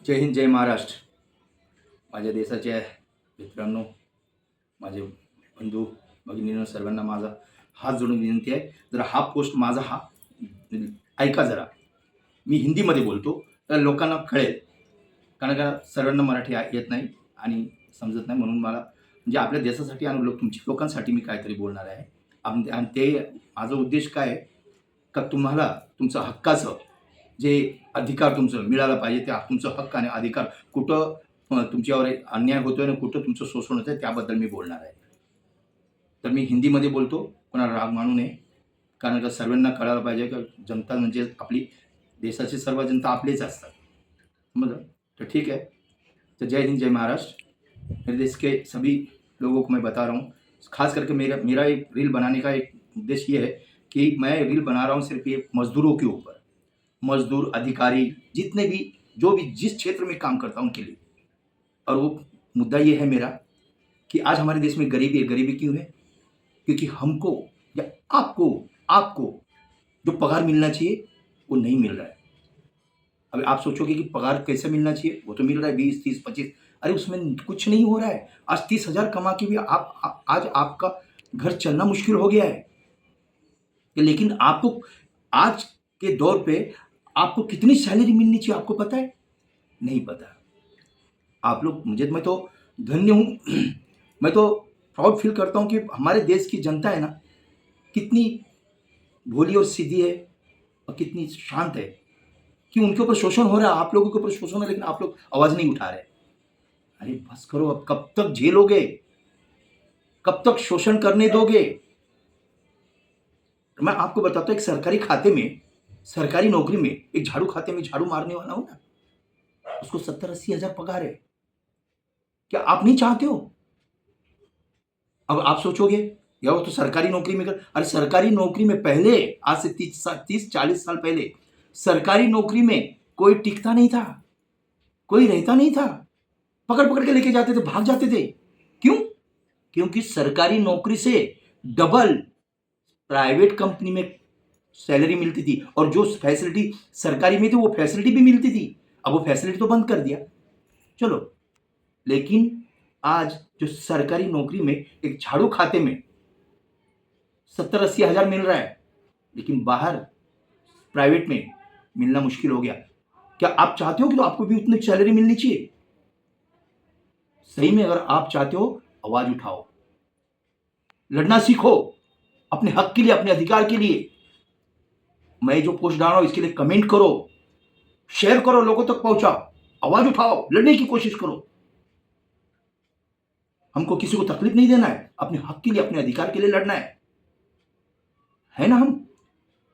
जय हिंद, जय महाराष्ट्र. माझ्या देशाच्या मित्रांनो, माझे बंधू भगिनींनो, सर्वांना माझा हात जोडून विनंती आहे. जरा हा पोस्ट माझा हा ऐका जरा. मी हिंदीमध्ये बोलतो तर लोकांना कळेल, कारण का सर्वांना मराठी येत नाही आणि समजत नाही. म्हणून मला म्हणजे आपल्या देशासाठी आणि तुमच्या लोकांसाठी मी काहीतरी बोलणार आहे. आणि ते माझा उद्देश काय आहे का, तुम्हाला तुमचं हक्काचं जे अधिकार तुमचं मिळालं पाहिजे, त्या तुमचं हक्क आणि अधिकार कुठं तुमच्यावर अन्याय होतोय आणि कुठं तुमचं शोषण होतंय त्याबद्दल मी बोलणार आहे. तर मी हिंदीमध्ये बोलतो, कोणाला राग मानू नये, कारण का सर्वांना कळायला पाहिजे की जनता म्हणजे आपली देशाची सर्व जनता आपलीच असतात. समजलं? तो ठीक है. तो जय हिंद, जय महाराष्ट्र. मेरे देश के सभी लोगों को मैं बता रहा हूँ, खास करके मेरा एक रील बनाने का एक उद्देश्य ये है कि मैं रील बना रहा हूँ सिर्फ ये मजदूरों के ऊपर. मजदूर, अधिकारी, जितने भी जो भी जिस क्षेत्र में काम करता हूँ उनके लिए. और वो मुद्दा ये है मेरा कि आज हमारे देश में गरीबी है. गरीबी क्यों है? क्योंकि हमको या आपको आपको जो पगार मिलना चाहिए वो नहीं मिल रहा है. अभी आप सोचोगे कि पगार कैसे मिलना चाहिए, वो तो मिल रहा है 20, 30, 25. अरे उसमें कुछ नहीं हो रहा है. आज 30,000 कमा के भी आज आपका घर चलना मुश्किल हो गया है. लेकिन आपको आज के दौर पे आपको कितनी सैलरी मिलनी चाहिए आपको पता है? नहीं पता. आप लोग मैं तो धन्य हूँ. मैं तो प्राउड फील करता हूँ कि हमारे देश की जनता है ना, कितनी भोली और सीधी है और कितनी शांत है कि उनके ऊपर शोषण हो रहा है, आप लोगों के ऊपर शोषण हो रहा है, लेकिन आप लोग आवाज़ नहीं उठा रहे. अरे बस करो, अब कब तक झेलोगे? कब तक शोषण करने दोगे? मैं आपको बताता हूँ, एक सरकारी खाते में, सरकारी नौकरी में, एक झाड़ू खाते में झाड़ू मारने वाला हो ना, उसको 70-80 हजार पगार है. क्या आप नहीं चाहते हो? अब आप सोचोगे या वो तो सरकारी नौकरी में कर. अरे सरकारी नौकरी में पहले, आज से 30-40 साल पहले सरकारी नौकरी में कोई टिकता नहीं था, कोई रहता नहीं था. पकड़ पकड़ के लेके जाते थे, भाग जाते थे. क्यों? क्योंकि सरकारी नौकरी से डबल प्राइवेट कंपनी में सैलरी मिलती थी, और जो फैसिलिटी सरकारी में थी वो फैसिलिटी भी मिलती थी. अब वो फैसिलिटी तो बंद कर दिया, चलो. लेकिन आज जो सरकारी नौकरी में एक झाड़ू खाते में 70-80 हजार मिल रहा है, लेकिन बाहर प्राइवेट में मिलना मुश्किल हो गया. क्या आप चाहते हो कि तो आपको भी उतनी सैलरी मिलनी चाहिए? सही में अगर आप चाहते हो, आवाज उठाओ, लड़ना सीखो अपने हक के लिए, अपने अधिकार के लिए. मैं जो पोस्ट डाल रहा हूं इसके लिए कमेंट करो, शेयर करो, लोगों तक पहुंचाओ, आवाज उठाओ, लड़ने की कोशिश करो. हमको किसी को तकलीफ नहीं देना है, अपने हक के लिए, अपने अधिकार के लिए लड़ना है ना. हम,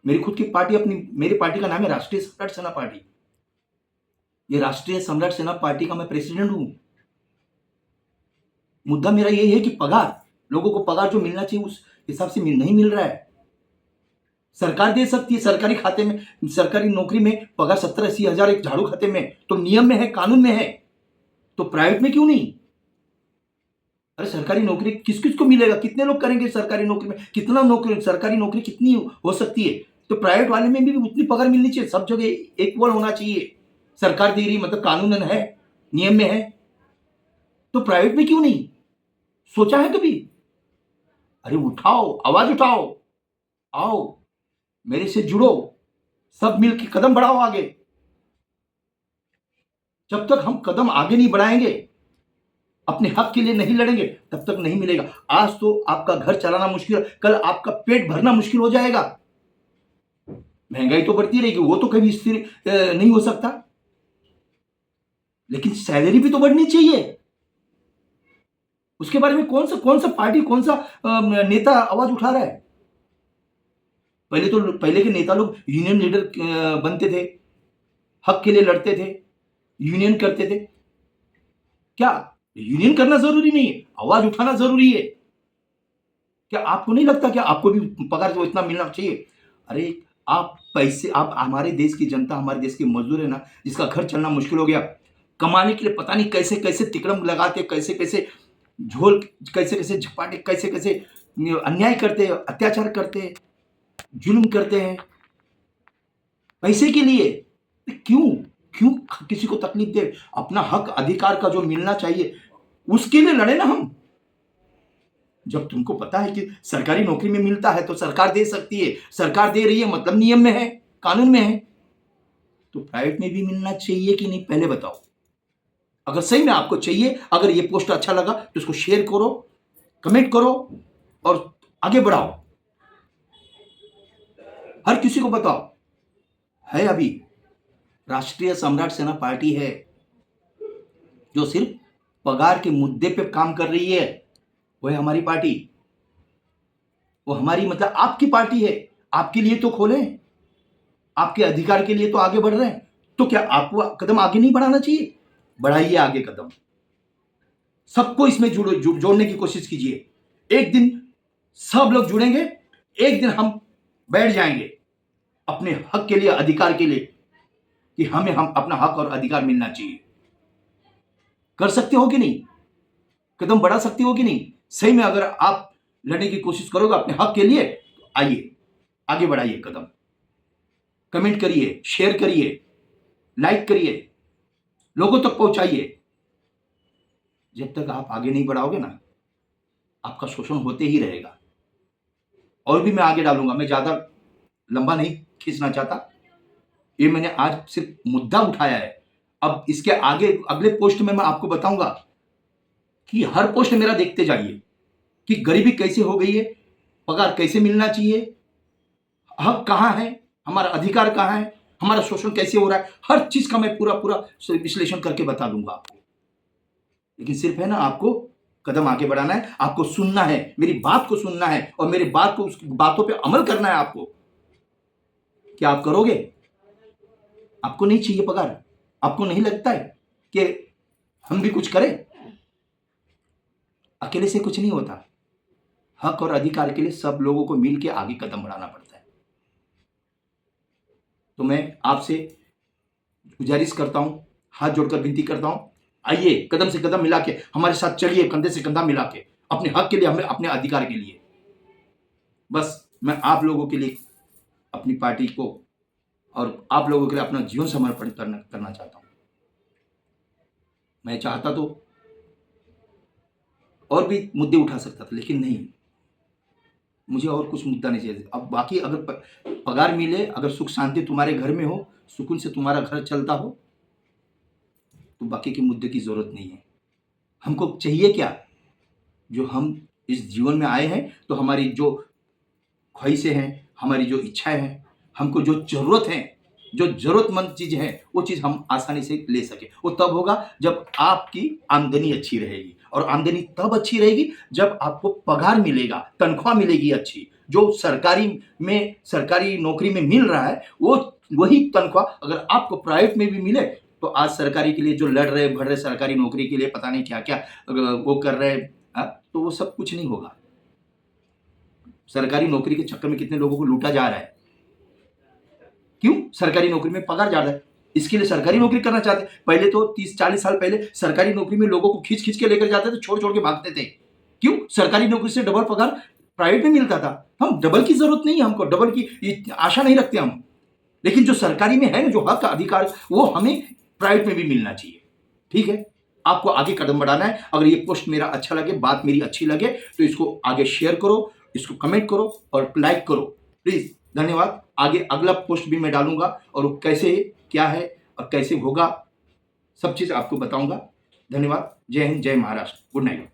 मेरी खुद की पार्टी, मेरी पार्टी का नाम है राष्ट्रीय सम्राट सेना पार्टी. ये राष्ट्रीय सम्राट सेना पार्टी का मैं प्रेसिडेंट हूं. मुद्दा मेरा यही है कि पगार, लोगों को पगार जो मिलना चाहिए उस हिसाब से नहीं मिल रहा है. सरकार दे सकती है सरकारी खाते में, सरकारी नौकरी में पगार 70-80 हजार एक झाड़ू खाते में, तो नियम में है, कानून में है. तो प्राइवेट में क्यों नहीं? अरे सरकारी नौकरी किस किस को मिलेगा? कितने लोग करेंगे सरकारी नौकरी में? कितना नौकरी, सरकारी नौकरी कितनी हो सकती है? तो प्राइवेट वाले में भी उतनी पगार मिलनी चाहिए. सब जगह इक्वल होना चाहिए. सरकार दे रही, मतलब कानून है, नियम में है, तो प्राइवेट में क्यों नहीं? सोचा है कभी? अरे उठाओ, आवाज उठाओ, आओ, मेरे से जुड़ो, सब मिलकर कदम बढ़ाओ आगे. जब तक हम कदम आगे नहीं बढ़ाएंगे, अपने हक के लिए नहीं लड़ेंगे, तब तक नहीं मिलेगा. आज तो आपका घर चलाना मुश्किल, कल आपका पेट भरना मुश्किल हो जाएगा. महंगाई तो बढ़ती रहेगी, वो तो कभी स्थिर नहीं हो सकता, लेकिन सैलरी भी तो बढ़नी चाहिए. उसके बारे में कौन सा पार्टी, कौन सा नेता आवाज उठा रहा है? पहले के नेता लोग यूनियन लीडर बनते थे, हक के लिए लड़ते थे, यूनियन करते थे. क्या यूनियन करना जरूरी नहीं है? आवाज उठाना जरूरी है. क्या आपको नहीं लगता कि आपको भी पगार जो इतना मिलना चाहिए? अरे आप पैसे, आप, हमारे देश की जनता, हमारे देश के मजदूर है ना, जिसका घर चलना मुश्किल हो गया, कमाने के लिए पता नहीं कैसे कैसे तिकड़म लगाते, कैसे कैसे झोल, कैसे कैसे झपाटे, कैसे कैसे अन्याय करते, अत्याचार करते, जुल्म करते हैं पैसे के लिए. क्यों क्यों किसी को तकलीफ दे, अपना हक अधिकार का जो मिलना चाहिए उसके लिए लड़े ना हम। जब तुमको पता है कि सरकारी नौकरी में मिलता है तो सरकार दे सकती है, सरकार दे रही है मतलब नियम में है, कानून में है, तो प्राइवेट में भी मिलना चाहिए कि नहीं, पहले बताओ। अगर सही में आपको चाहिए, अगर ये पोस्ट अच्छा लगा तो इसको शेयर करो, कमेंट करो और आगे बढ़ाओ, हर किसी को बताओ। है अभी राष्ट्रीय सम्राट सेना पार्टी है जो सिर्फ पगार के मुद्दे पे काम कर रही है, वो है हमारी पार्टी, वो हमारी मतलब आपकी पार्टी है। आपके लिए तो खोलें, आपके अधिकार के लिए तो आगे बढ़ रहे हैं, तो क्या आपको कदम आगे नहीं बढ़ाना चाहिए? बढ़ाइए आगे कदम, सबको इसमें जोड़ने की कोशिश कीजिए। एक दिन सब लोग जुड़ेंगे, एक दिन हम बैठ जाएंगे अपने हक के लिए, अधिकार के लिए, कि हमें अपना हक और अधिकार मिलना चाहिए। कर सकते हो कि नहीं? कदम बढ़ा सकते हो कि नहीं? सही में अगर आप लड़ने की कोशिश करोगे अपने हक के लिए, तो आइए आगे बढ़ाइए कदम, कमेंट करिए, शेयर करिए, लाइक करिए, लोगों तक पहुंचाइए। जब तक आप आगे नहीं बढ़ाओगे ना, आपका शोषण होते ही रहेगा। और भी मैं आगे डालूंगा, मैं ज्यादा लंबा नहीं खींचना चाहता, ये मैंने आज सिर्फ मुद्दा उठाया है। अब इसके आगे अगले पोस्ट में मैं आपको बताऊंगा कि हर पोस्ट मेरा देखते जाइए कि गरीबी कैसे हो गई है, पगार कैसे मिलना चाहिए, हक कहाँ है, हमारा अधिकार कहाँ है, हमारा शोषण कैसे हो रहा है, हर चीज का मैं पूरा पूरा विश्लेषण करके बता दूंगा आपको। लेकिन सिर्फ है ना, आपको कदम आगे बढ़ाना है, आपको सुनना है, मेरी बात को सुनना है और मेरी बात को, उस बातों पे अमल करना है आपको। क्या आप करोगे? आपको नहीं चाहिए पगार? आपको नहीं लगता है कि हम भी कुछ करें? अकेले से कुछ नहीं होता, हक और अधिकार के लिए सब लोगों को मिलकर आगे कदम बढ़ाना पड़ता है। तो मैं आपसे गुजारिश करता हूं, हाथ जोड़कर विनती करता हूं, आइए कदम से कदम मिला के हमारे साथ चलिए, कंधे से कंधा मिला के, अपने हक के लिए, हमें अपने अधिकार के लिए। बस मैं आप लोगों के लिए, अपनी पार्टी को और आप लोगों के लिए अपना जीवन समर्पण करना चाहता हूं। मैं चाहता तो और भी मुद्दे उठा सकता था, लेकिन नहीं, मुझे और कुछ मुद्दा नहीं चाहिए। अब बाकी अगर पगार मिले, अगर सुख शांति तुम्हारे घर में हो, सुकून से तुम्हारा घर चलता हो, तो बाकी के मुद्दे की जरूरत नहीं है। हमको चाहिए क्या? जो हम इस जीवन में आए हैं, तो हमारी जो ख्वाहिशें हैं, हमारी जो इच्छाएं हैं, हमको जो जरूरत है, जो जरूरतमंद चीज है, वो चीज हम आसानी से ले सके। वो तब होगा जब आपकी आमदनी अच्छी रहेगी, और आमदनी तब अच्छी रहेगी जब आपको पगार मिलेगा, तनख्वाह मिलेगी अच्छी। जो सरकारी नौकरी में मिल रहा है, वो वही तनख्वाह अगर आपको प्राइवेट में भी मिले, तो आज सरकारी के लिए जो लड़ रहे भड़ रहे, सरकारी नौकरी के लिए पता नहीं क्या क्या वो कर रहे हैं, तो वो सब कुछ नहीं होगा। सरकारी नौकरी के चक्कर में कितने लोगों को लूटा जा रहा है। क्यों? सरकारी नौकरी में पगार ज्यादा है, इसके लिए सरकारी नौकरी करना चाहते। पहले तो 30-40 साल पहले सरकारी नौकरी में लोगों को खींच खींच के लेकर जाते थे, छोड़ छोड़ के भागते थे। क्यों? सरकारी नौकरी से डबल पगार प्राइवेट में मिलता था। हम डबल की जरूरत नहीं है, हमको डबल की आशा नहीं रखते हम, लेकिन जो सरकारी में है ना, जो हक अधिकार, वो हमें प्राइवेट में भी मिलना चाहिए। ठीक है, आपको आगे कदम बढ़ाना है। अगर ये पोस्ट मेरा अच्छा लगे, बात मेरी अच्छी लगे, तो इसको आगे शेयर करो, इसको कमेंट करो और लाइक करो प्लीज। धन्यवाद। आगे अगला पोस्ट भी मैं डालूंगा, और वो कैसे, क्या है और कैसे होगा, सब चीज आपको बताऊंगा। धन्यवाद। जय हिंद, जय महाराष्ट्र। Good night.